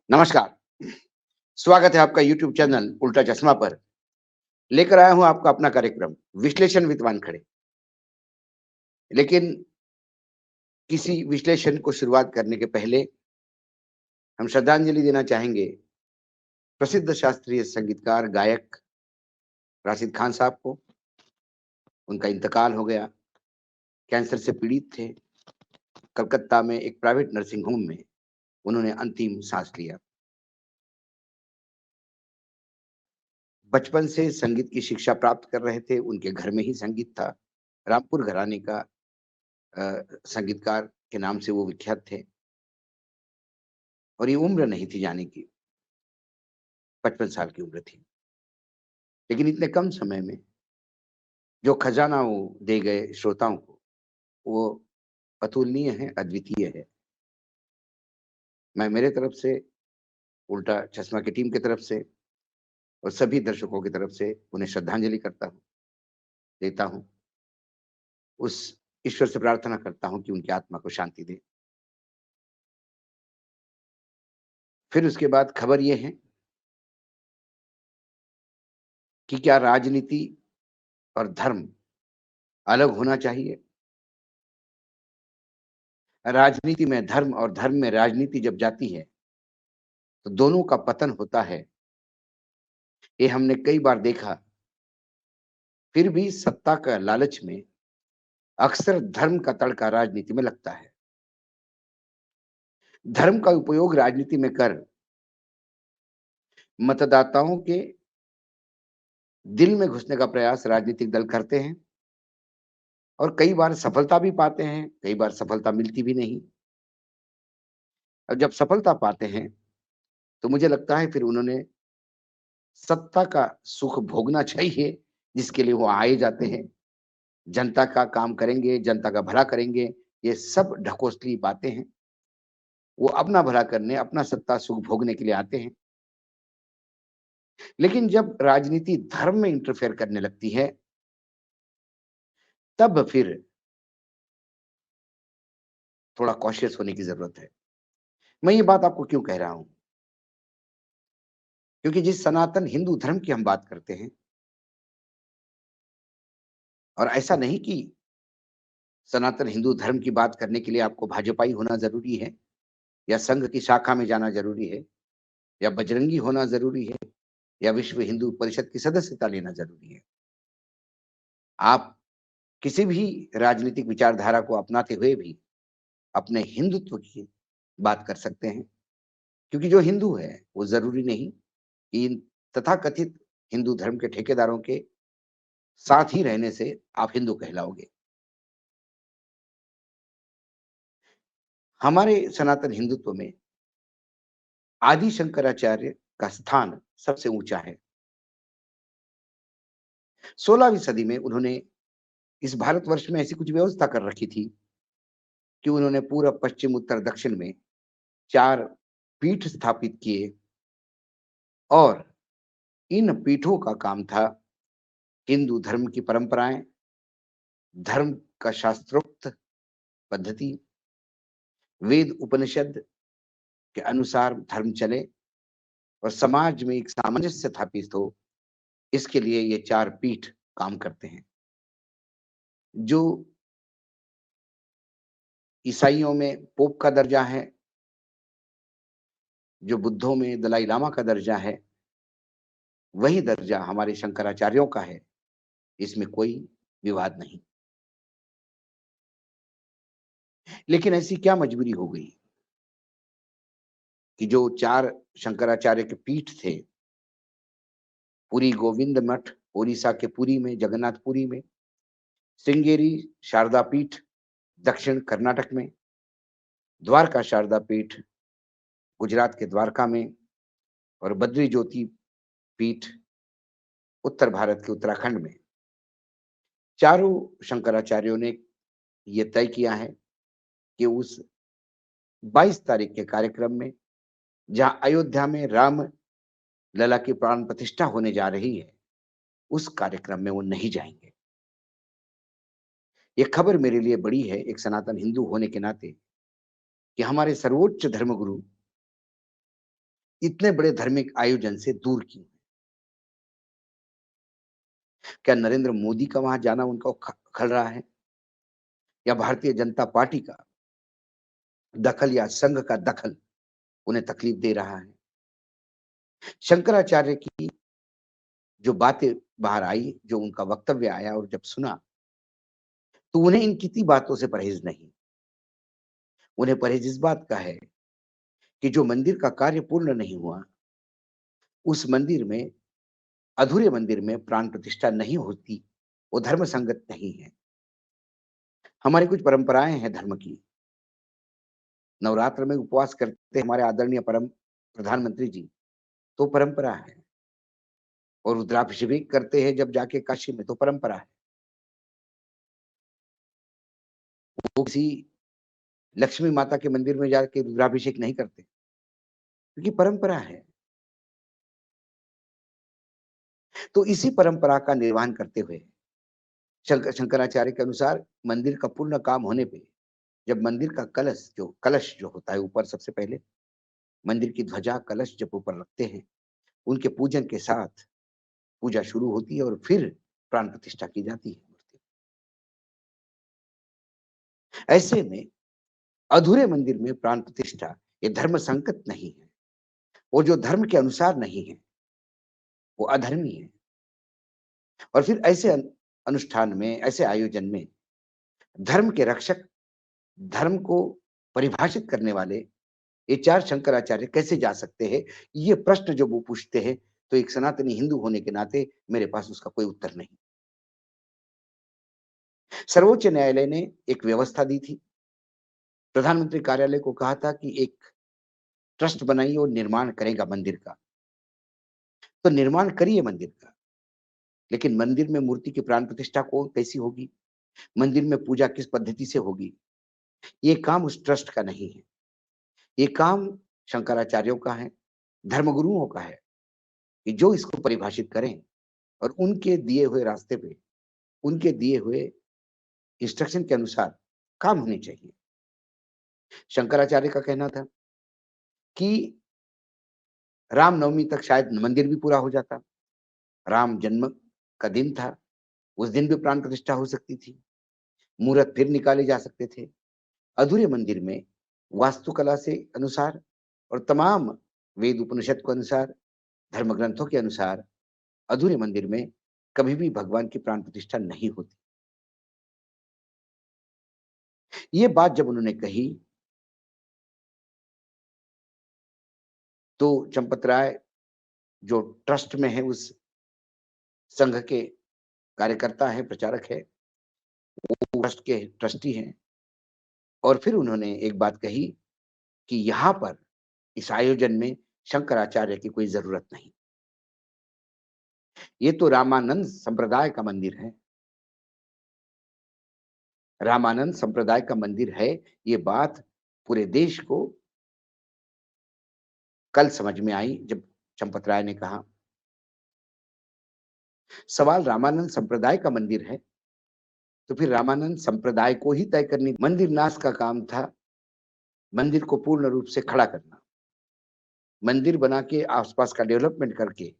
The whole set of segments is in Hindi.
नमस्कार, स्वागत है आपका यूट्यूब चैनल उल्टा चश्मा पर। लेकर आया हूँ आपका अपना कार्यक्रम विश्लेषण विद वानखड़े। लेकिन किसी विश्लेषण को शुरुआत करने के पहले हम श्रद्धांजलि देना चाहेंगे प्रसिद्ध शास्त्रीय संगीतकार, गायक राशिद खान साहब को। उनका इंतकाल हो गया, कैंसर से पीड़ित थे। कलकत्ता में एक प्राइवेट नर्सिंग होम में उन्होंने अंतिम सांस लिया। बचपन से संगीत की शिक्षा प्राप्त कर रहे थे, उनके घर में ही संगीत था। रामपुर घराने का संगीतकार के नाम से वो विख्यात थे और ये उम्र नहीं थी जाने की, 55 साल की उम्र थी। लेकिन इतने कम समय में जो खजाना वो दे गए श्रोताओं को, वो अतुलनीय है, अद्वितीय है। मैं मेरे तरफ से, उल्टा चश्मा की टीम की तरफ से और सभी दर्शकों की तरफ से उन्हें श्रद्धांजलि करता हूँ, देता हूँ। उस ईश्वर से प्रार्थना करता हूँ कि उनकी आत्मा को शांति दे। फिर उसके बाद खबर ये है कि क्या राजनीति और धर्म अलग होना चाहिए? राजनीति में धर्म और धर्म में राजनीति जब जाती है, तो दोनों का पतन होता है। ये हमने कई बार देखा। फिर भी सत्ता का लालच में अक्सर धर्म का तड़का राजनीति में लगता है। धर्म का उपयोग राजनीति में कर मतदाताओं के दिल में घुसने का प्रयास राजनीतिक दल करते हैं और कई बार सफलता भी पाते हैं, कई बार सफलता मिलती भी नहीं। और जब सफलता पाते हैं, तो मुझे लगता है फिर उन्होंने सत्ता का सुख भोगना चाहिए, जिसके लिए वो आए जाते हैं। जनता का काम करेंगे, जनता का भला करेंगे, ये सब ढकोसली बातें हैं। वो अपना भला करने, अपना सत्ता सुख भोगने के लिए आते हैं। लेकिन जब राजनीति धर्म में इंटरफेयर करने लगती है, तब फिर थोड़ा कॉशियस होने की ज़रूरत है। मैं ये बात आपको क्यों कह रहा हूँ? क्योंकि जिस सनातन हिंदू धर्म की हम बात करते हैं, और ऐसा नहीं कि सनातन हिंदू धर्म की बात करने के लिए आपको भाजपाई होना ज़रूरी है, या संघ की शाखा में जाना ज़रूरी है, या बजरंगी होना ज़रूरी है, या विश्व हिंदू परिषद की सदस्यता लेना ज़रूरी है। आप किसी भी राजनीतिक विचारधारा को अपनाते हुए भी अपने हिंदुत्व की बात कर सकते हैं। क्योंकि जो हिंदू है, वो ज़रूरी नहीं कि इन तथाकथित हिंदू धर्म के ठेकेदारों के साथ ही रहने से आप हिंदू कहलाओगे। हमारे सनातन हिंदुत्व में आदि शंकराचार्य का स्थान सबसे ऊंचा है। 16वीं सदी में उन्होंने इस भारतवर्ष में ऐसी कुछ व्यवस्था कर रखी थी कि उन्होंने पूरब, पश्चिम, उत्तर, दक्षिण में 4 पीठ स्थापित किए और इन पीठों का काम था हिंदू धर्म की परंपराएं, धर्म का शास्त्रोक्त पद्धति, वेद उपनिषद के अनुसार धर्म चले और समाज में एक सामंजस्य स्थापित हो। इसके लिए ये 4 पीठ काम करते हैं। जो ईसाइयों में पोप का दर्जा है, जो बुद्धों में दलाई लामा का दर्जा है, वही दर्जा हमारे शंकराचार्यों का है। इसमें कोई विवाद नहीं। लेकिन ऐसी क्या मजबूरी हो गई कि जो 4 शंकराचार्य के पीठ थे, पुरी गोविंद मठ ओडिशा के पुरी में, जगन्नाथपुरी में, श्रृंगेरी शारदा पीठ दक्षिण कर्नाटक में, द्वारका शारदा पीठ गुजरात के द्वारका में और बद्री ज्योति पीठ उत्तर भारत के उत्तराखंड में, चारों शंकराचार्यों ने ये तय किया है कि उस 22 तारीख के कार्यक्रम में, जहां अयोध्या में राम लला की प्राण प्रतिष्ठा होने जा रही है, उस कार्यक्रम में वो नहीं जाएंगे। ये खबर मेरे लिए बड़ी है, एक सनातन हिंदू होने के नाते, कि हमारे सर्वोच्च धर्मगुरु इतने बड़े धार्मिक आयोजन से दूर क्यों? क्या नरेंद्र मोदी का वहां जाना उनको खल रहा है, या भारतीय जनता पार्टी का दखल या संघ का दखल उन्हें तकलीफ दे रहा है? शंकराचार्य की जो बातें बाहर आई, जो उनका वक्तव्य आया और जब सुना, तो उन्हें इन कितनी बातों से परहेज नहीं। उन्हें परहेज इस बात का है कि जो मंदिर का कार्य पूर्ण नहीं हुआ, उस मंदिर में, अधूरे मंदिर में प्राण प्रतिष्ठा नहीं होती, वो धर्म संगत नहीं है। हमारी कुछ परंपराएं हैं धर्म की। नवरात्र में उपवास करते हमारे आदरणीय परम प्रधानमंत्री जी, तो परंपरा है। और रुद्राभिषेक करते हैं जब जाके काशी में, तो परंपरा है। वो किसी लक्ष्मी माता के मंदिर में जाके रुद्राभिषेक नहीं करते, क्योंकि परंपरा है। तो इसी परंपरा का निर्वहन करते हुए शंकराचार्य के अनुसार मंदिर का पूर्ण काम होने पे, जब मंदिर का कलश जो होता है ऊपर, सबसे पहले मंदिर की ध्वजा कलश जब ऊपर रखते हैं, उनके पूजन के साथ पूजा शुरू होती है और फिर प्राण प्रतिष्ठा की जाती है। ऐसे में अधूरे मंदिर में प्राण प्रतिष्ठा ये धर्म संकट नहीं है, वो जो धर्म के अनुसार नहीं है, वो अधर्मी है। और फिर ऐसे अनुष्ठान में, ऐसे आयोजन में धर्म के रक्षक, धर्म को परिभाषित करने वाले ये चार शंकराचार्य कैसे जा सकते हैं? ये प्रश्न जब वो पूछते हैं, तो एक सनातनी हिंदू होने के नाते मेरे पास उसका कोई उत्तर नहीं। सर्वोच्च न्यायालय ने एक व्यवस्था दी थी, प्रधानमंत्री कार्यालय को कहा था कि एक ट्रस्ट बनाइए और निर्माण करेगा मंदिर का। तो निर्माण करिए मंदिर का, लेकिन मंदिर में मूर्ति की प्राण प्रतिष्ठा को कैसी होगी, मंदिर में पूजा किस पद्धति से होगी, ये काम उस ट्रस्ट का नहीं है। ये काम शंकराचार्यों का है, धर्मगुरुओं का है, कि जो इसको परिभाषित करें और उनके दिए हुए रास्ते पे, उनके दिए हुए इंस्ट्रक्शन के अनुसार काम होने चाहिए। शंकराचार्य का कहना था कि रामनवमी तक शायद मंदिर भी पूरा हो जाता। राम जन्म का दिन था, उस दिन भी प्राण प्रतिष्ठा हो सकती थी, मुहूर्त फिर निकाले जा सकते थे। अधूरे मंदिर में वास्तुकला से अनुसार और तमाम वेद उपनिषद के अनुसार, धर्म ग्रंथों के अनुसार अधूरे मंदिर में कभी भी भगवान की प्राण प्रतिष्ठा नहीं होती। ये बात जब उन्होंने कही, तो चंपत राय जो ट्रस्ट में है, उस संघ के कार्यकर्ता हैं, प्रचारक है, वो ट्रस्ट के ट्रस्टी हैं। और फिर उन्होंने एक बात कही कि यहाँ पर इस आयोजन में शंकराचार्य की कोई जरूरत नहीं। ये तो रामानंद संप्रदाय का मंदिर है, रामानंद संप्रदाय का मंदिर है। ये बात पूरे देश को कल समझ में आई जब चंपत राय ने कहा। सवाल रामानंद संप्रदाय का मंदिर है, तो फिर रामानंद संप्रदाय को ही तय करनी। मंदिर नाश का काम था मंदिर को पूर्ण रूप से खड़ा करना, मंदिर बना के आसपास का डेवलपमेंट करके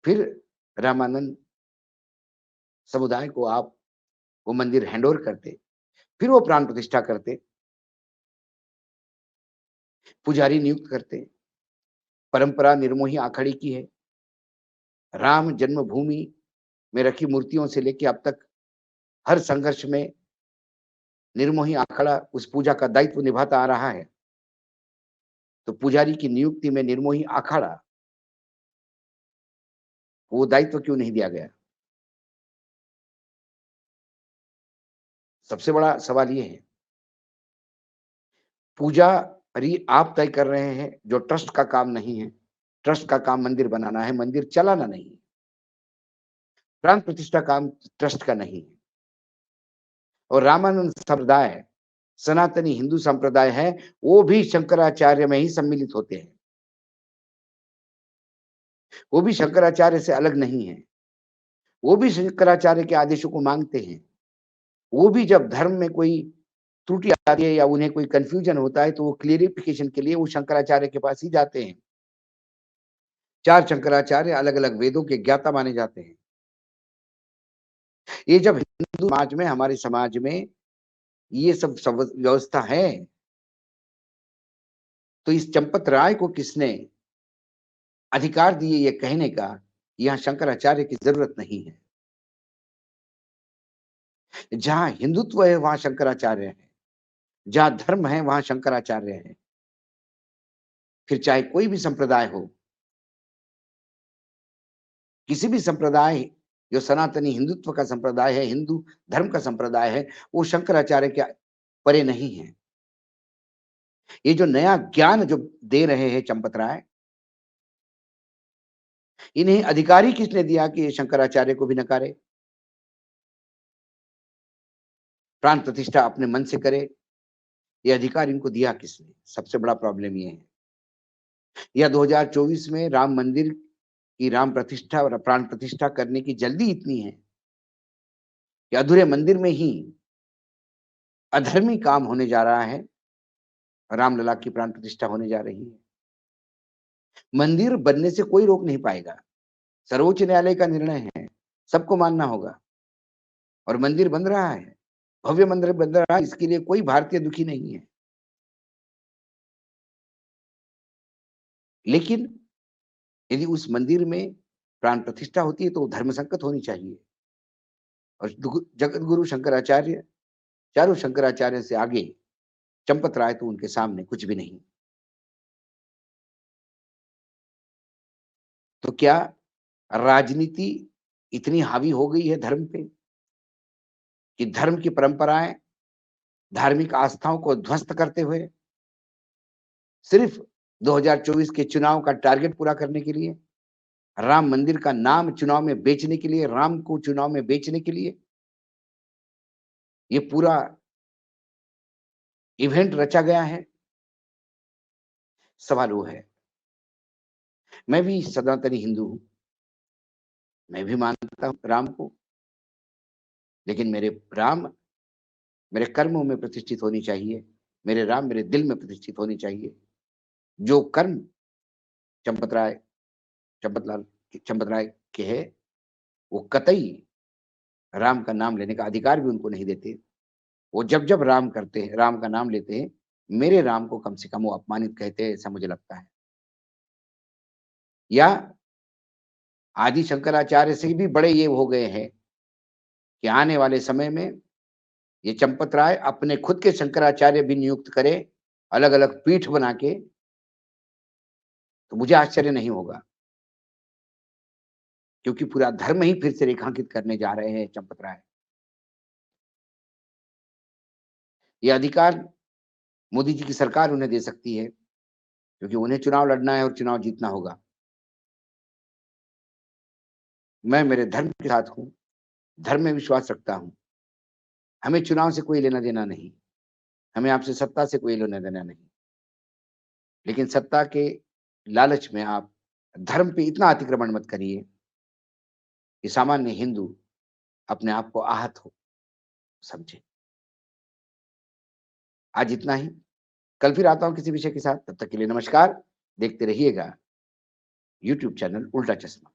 फिर रामानंद समुदाय को आप वो मंदिर हैंडओवर करते, फिर वो प्राण प्रतिष्ठा करते, पुजारी नियुक्त करते। परंपरा निर्मोही आखड़ी की है। राम जन्मभूमि में रखी मूर्तियों से लेके अब तक हर संघर्ष में निर्मोही आखड़ा उस पूजा का दायित्व निभाता आ रहा है। तो पुजारी की नियुक्ति में निर्मोही अखाड़ा, वो दायित्व क्यों नहीं दिया गया? सबसे बड़ा सवाल ये है। पुजारी आप तय कर रहे हैं, जो ट्रस्ट का काम नहीं है। ट्रस्ट का काम मंदिर बनाना है, मंदिर चलाना नहीं है। प्राण प्रतिष्ठा काम ट्रस्ट का नहीं है। और रामानंद संप्रदाय सनातनी हिंदू संप्रदाय है, वो भी शंकराचार्य में ही सम्मिलित होते हैं। वो भी शंकराचार्य से अलग नहीं है। वो भी शंकराचार्य के आदेशों को मांगते हैं। वो भी जब धर्म में कोई त्रुटि आती है या उन्हें कोई कंफ्यूजन होता है, तो वो क्लियरिफिकेशन के लिए वो शंकराचार्य के पास ही जाते हैं। 4 शंकराचार्य अलग अलग वेदों के ज्ञाता माने जाते हैं। ये जब हिंदू समाज में, हमारे समाज में ये सब व्यवस्था है, तो इस चंपत राय को किसने अधिकार दिए ये कहने का, यहाँ शंकराचार्य की जरूरत नहीं है। जहां हिंदुत्व है वहां शंकराचार्य है, जहां धर्म है वहां शंकराचार्य है। फिर चाहे कोई भी संप्रदाय हो, किसी भी संप्रदाय, जो सनातनी हिंदुत्व का संप्रदाय है, हिंदू धर्म का संप्रदाय है, वो शंकराचार्य के परे नहीं है। ये जो नया ज्ञान जो दे रहे हैं चंपत राय, इन्हें अधिकारी किसने दिया कि ये शंकराचार्य को भी नकारे, प्राण प्रतिष्ठा अपने मन से करे? ये अधिकार इनको दिया किसने? सबसे बड़ा प्रॉब्लम ये है। या 2024 में राम मंदिर की राम प्रतिष्ठा और प्राण प्रतिष्ठा करने की जल्दी इतनी है कि अधूरे मंदिर में ही अधर्मी काम होने जा रहा है, रामलला की प्राण प्रतिष्ठा होने जा रही है। मंदिर बनने से कोई रोक नहीं पाएगा, सर्वोच्च न्यायालय का निर्णय है, सबको मानना होगा। और मंदिर बन रहा है, भव्य मंदिर बन रहा है, इसके लिए कोई भारतीय दुखी नहीं है। लेकिन यदि उस मंदिर में प्राण प्रतिष्ठा होती है तो धर्म संकट होनी चाहिए। और जगत गुरु शंकराचार्य, चारों शंकराचार्य से आगे चंपत राय तो उनके सामने कुछ भी नहीं। तो क्या राजनीति इतनी हावी हो गई है धर्म पे कि धर्म की परंपराएं, धार्मिक आस्थाओं को ध्वस्त करते हुए सिर्फ 2024 के चुनाव का टारगेट पूरा करने के लिए, राम मंदिर का नाम चुनाव में बेचने के लिए, राम को चुनाव में बेचने के लिए ये पूरा इवेंट रचा गया है? सवाल वो है। मैं भी सनातनी हिंदू हूं, मैं भी मानता हूं राम को, लेकिन मेरे राम मेरे कर्मों में प्रतिष्ठित होनी चाहिए, मेरे राम मेरे दिल में प्रतिष्ठित होनी चाहिए। जो कर्म चंपत राय चंपत राय के है, वो कतई राम का नाम लेने का अधिकार भी उनको नहीं देते। वो जब जब राम करते हैं, राम का नाम लेते हैं, मेरे राम को कम से कम वो अपमानित कहते हैं, ऐसा मुझे लगता है। या आदि शंकराचार्य से भी बड़े ये हो गए हैं कि आने वाले समय में ये चंपत राय अपने खुद के शंकराचार्य भी नियुक्त करे, अलग अलग पीठ बना के, तो मुझे आश्चर्य नहीं होगा, क्योंकि पूरा धर्म ही फिर से रेखांकित करने जा रहे हैं चंपत राय। ये अधिकार मोदी जी की सरकार उन्हें दे सकती है, क्योंकि उन्हें चुनाव लड़ना है और चुनाव जीतना होगा। मैं मेरे धर्म के साथ हूं, धर्म में विश्वास रखता हूं। हमें चुनाव से कोई लेना देना नहीं, हमें आपसे सत्ता से कोई लेना देना नहीं। लेकिन सत्ता के लालच में आप धर्म पे इतना अतिक्रमण मत करिए कि सामान्य हिंदू अपने आप को आहत हो समझे। आज इतना ही, कल फिर आता हूं किसी विषय के साथ। तब तक के लिए नमस्कार। देखते रहिएगा यूट्यूब चैनल उल्टा चश्मा।